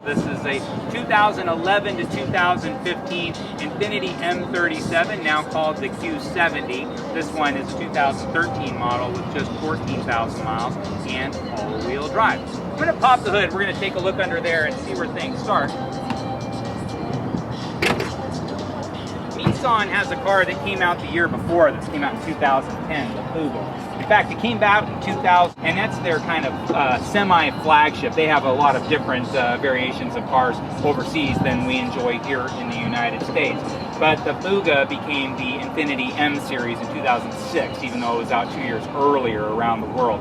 This is a 2011 to 2015 Infiniti M37, now called the Q70. This one is a 2013 model with just 14,000 miles and all-wheel drive. I'm going to pop the hood. We're going to take a look under there and see where things start. Nissan has a car that came out the year before. This came out in 2010, the Fuga. In fact, it came out in 2000, and that's their kind of semi-flagship. They have a lot of different variations of cars overseas than we enjoy here in the United States. But the Fuga became the Infiniti M series in 2006, even though it was out 2 years earlier around the world.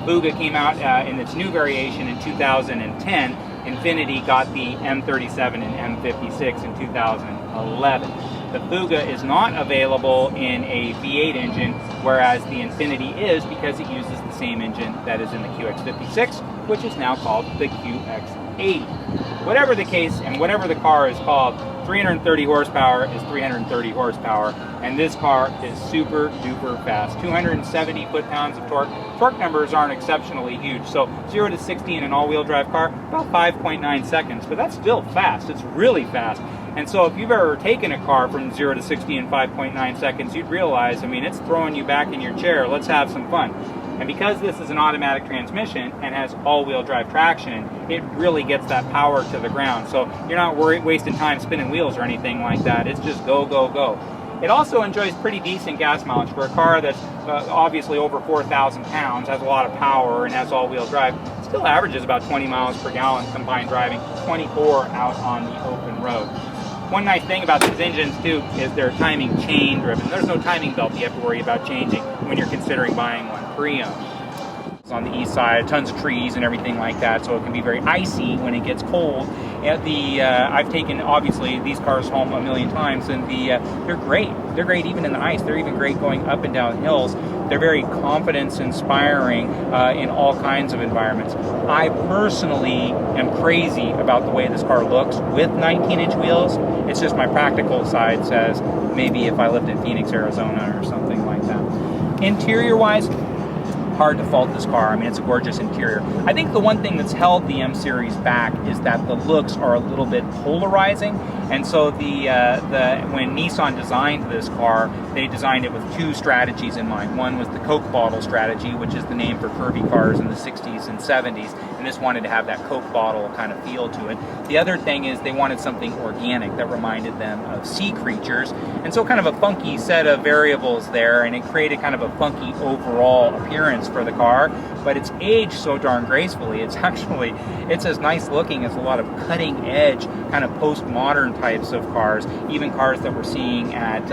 Fuga came out in its new variation in 2010. Infiniti got the M37 and M56 in 2011. The Fuga is not available in a V8 engine, whereas the Infiniti is, because it uses the same engine that is in the QX56, which is now called the QX80. Whatever the case, and whatever the car is called, 330 horsepower is 330 horsepower, and this car is super duper fast. 270 foot-pounds of torque. Torque numbers aren't exceptionally huge, so 0 to 60 in an all-wheel drive car, about 5.9 seconds, but that's still fast. It's really fast. And so if you've ever taken a car from 0 to 60 in 5.9 seconds, you'd realize, I mean, it's throwing you back in your chair. Let's have some fun. And because this is an automatic transmission and has all-wheel drive traction, it really gets that power to the ground. So you're not wasting time spinning wheels or anything like that. It's just go, go, go. It also enjoys pretty decent gas mileage for a car that's obviously over 4,000 pounds, has a lot of power, and has all-wheel drive. Still averages about 20 miles per gallon combined driving, 24 out on the open road. One nice thing about these engines too is they're timing chain driven. There's no timing belt you have to worry about changing when you're considering buying one pre-owned. It's on the east side, tons of trees and everything like that, so it can be very icy when it gets cold. I've taken, obviously, these cars home a million times, and they're great. They're great even in the ice. They're even great going up and down hills. They're very confidence-inspiring in all kinds of environments. I personally am crazy about the way this car looks with 19-inch wheels. It's just my practical side says maybe if I lived in Phoenix, Arizona or something like that. Interior-wise, hard to fault this car. I mean, it's a gorgeous interior. I think the one thing that's held the M series back is that the looks are a little bit polarizing, and so when Nissan designed this car, they designed it with two strategies in mind. One was the Coke bottle strategy, which is the name for curvy cars in the 60s and 70s, and this wanted to have that Coke bottle kind of feel to it. The other thing is they wanted something organic that reminded them of sea creatures, and so kind of a funky set of variables there, and it created kind of a funky overall appearance for the car, but it's aged so darn gracefully. It's as nice looking as a lot of cutting edge kind of postmodern types of cars, even cars that we're seeing at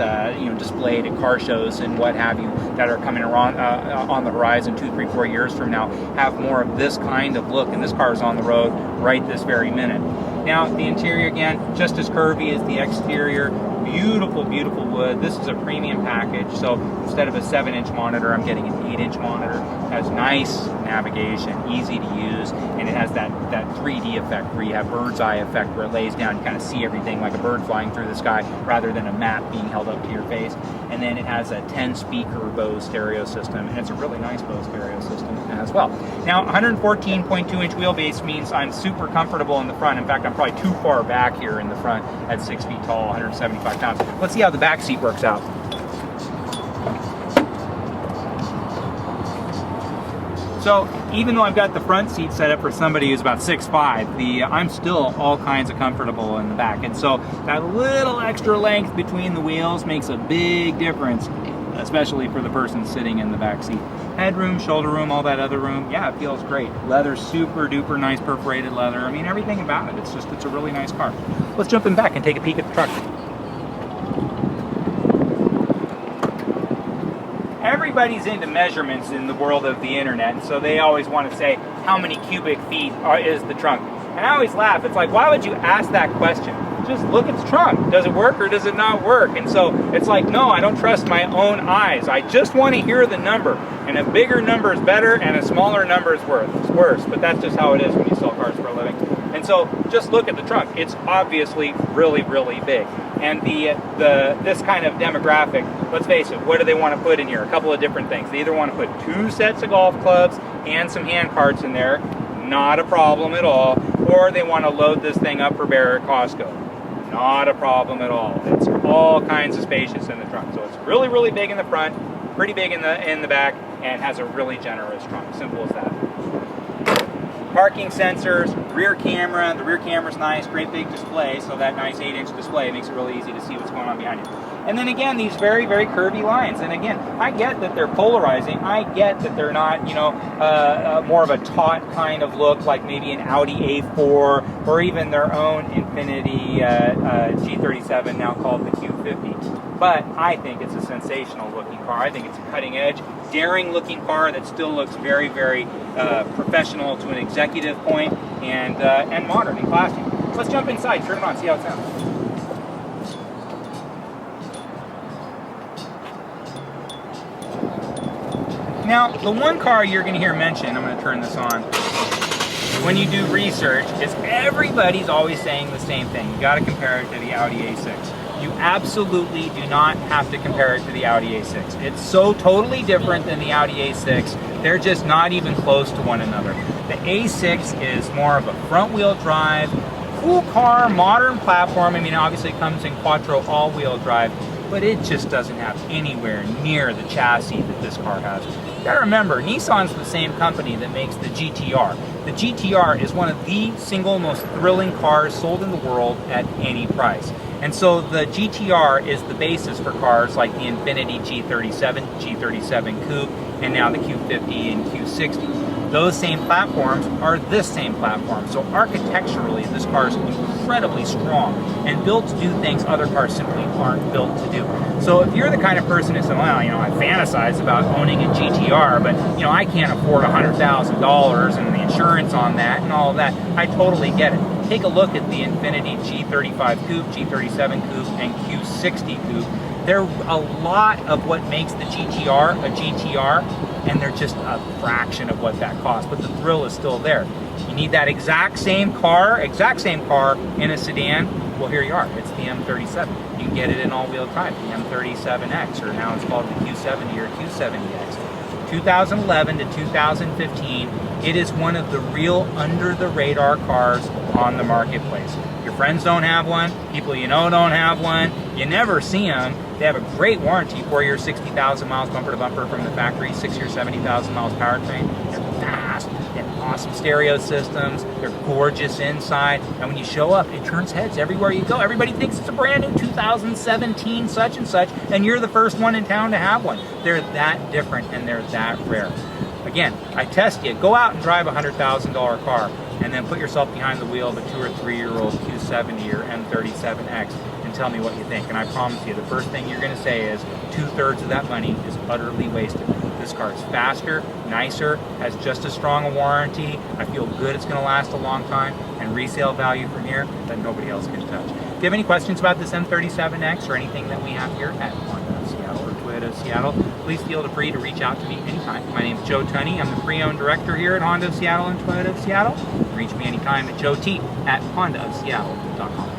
displayed at car shows and what have you that are coming around on the horizon 2, 3, 4 years from now have more of this kind of look, and this car is on the road right this very minute. Now the interior, again, just as curvy as the exterior. Beautiful, beautiful wood. This is a premium package, so instead of a 7-inch monitor, I'm getting an 8-inch monitor. It has nice navigation, easy to use, and it has that 3D effect where you have bird's eye effect where it lays down, you kind of see everything like a bird flying through the sky rather than a map being held up to your face. And then it has a 10-speaker Bose stereo system, and it's a really nice Bose stereo system as well. Now, 114.2-inch wheelbase means I'm super comfortable in the front. In fact, I'm probably too far back here in the front at 6 feet tall, 175 pounds. Let's see how the back seat works out. So even though I've got the front seat set up for somebody who's about 6'5", I'm still all kinds of comfortable in the back. And so that little extra length between the wheels makes a big difference, especially for the person sitting in the back seat. Headroom, shoulder room, all that other room, yeah, it feels great. Leather, super duper nice perforated leather. I mean, everything about it. It's a really nice car. Let's jump in back and take a peek at the truck. Everybody's into measurements in the world of the internet, so they always want to say how many cubic feet is the trunk. And I always laugh. It's like, why would you ask that question? Just look at the trunk. Does it work or does it not work? And so it's like, no, I don't trust my own eyes. I just want to hear the number. And a bigger number is better and a smaller number is worse. But that's just how it is when you sell cars for a living. And so just look at the trunk. It's obviously really, really big. And this kind of demographic, let's face it, what do they want to put in here? A couple of different things. They either want to put 2 sets of golf clubs and some hand carts in there. Not a problem at all. or they want to load this thing up for bear at Costco. Not a problem at all. It's all kinds of spacious in the trunk. So it's really, really big in the front, pretty big in the back, and has a really generous trunk. Simple as that. Parking sensors, rear camera. The rear camera's nice, great big display, so that nice 8-inch display makes it really easy to see what's going on behind you. And then again, these very, very curvy lines. And again, I get that they're polarizing. I get that they're not, you know, more of a taut kind of look like maybe an Audi A4 or even their own Infiniti G37, now called the Q50. But I think it's a sensational looking car. I think it's a cutting edge, daring looking car that still looks very, very professional to an executive point and modern and classy. Let's jump inside, turn it on, see how it sounds. Now, the one car you're going to hear mentioned, I'm going to turn this on, when you do research, is everybody's always saying the same thing. You got to compare it to the Audi A6. You absolutely do not have to compare it to the Audi A6. It's so totally different than the Audi A6. They're just not even close to one another. The A6 is more of a front-wheel drive, cool car, modern platform. I mean, obviously it comes in quattro all-wheel drive, but it just doesn't have anywhere near the chassis that this car has. You gotta remember, Nissan's the same company that makes the GTR. The GTR is one of the single most thrilling cars sold in the world at any price. And so the GTR is the basis for cars like the Infiniti G37, G37 Coupe, and now the Q50 and Q60. Those same platforms are this same platform. So architecturally, this car is incredibly strong and built to do things other cars simply aren't built to do. So if you're the kind of person who says, well, you know, I fantasize about owning a GTR, but, you know, I can't afford $100,000 and the insurance on that and all of that, I totally get it. Take a look at the Infiniti G35 Coupe, G37 Coupe, and Q60 Coupe. They're a lot of what makes the GTR a GTR, and they're just a fraction of what that costs, but the thrill is still there. You need that exact same car in a sedan, well, here you are. It's the M37. You can get it in all-wheel drive, the M37x, or now it's called the Q70 or Q70X. 2011 to 2015, it is one of the real under-the-radar cars on the marketplace. Your friends don't have one, people you know don't have one, you never see them. They have a great warranty, 4 years, 60,000 miles bumper to bumper from the factory, 6 years, 70,000 miles powertrain. They're fast, they have awesome stereo systems, they're gorgeous inside, and when you show up, it turns heads everywhere you go. Everybody thinks it's a brand new 2017 such and such, and you're the first one in town to have one. They're that different and they're that rare. Again, I test you, go out and drive a $100,000 car, and then put yourself behind the wheel of a 2 or 3 year old Q70 or M37X and tell me what you think. And I promise you, the first thing you're going to say is 2/3 of that money is utterly wasted. This car is faster, nicer, has just as strong a warranty. I feel good it's going to last a long time, and resale value from here that nobody else can touch. If you have any questions about this M37X or anything that we have here at Honda of Seattle or Toyota of Seattle, please feel free to reach out to me anytime. My name is Joe Tunney. I'm the pre-owned director here at Honda of Seattle and Toyota of Seattle. You can reach me anytime at joet@hondaofseattle.com.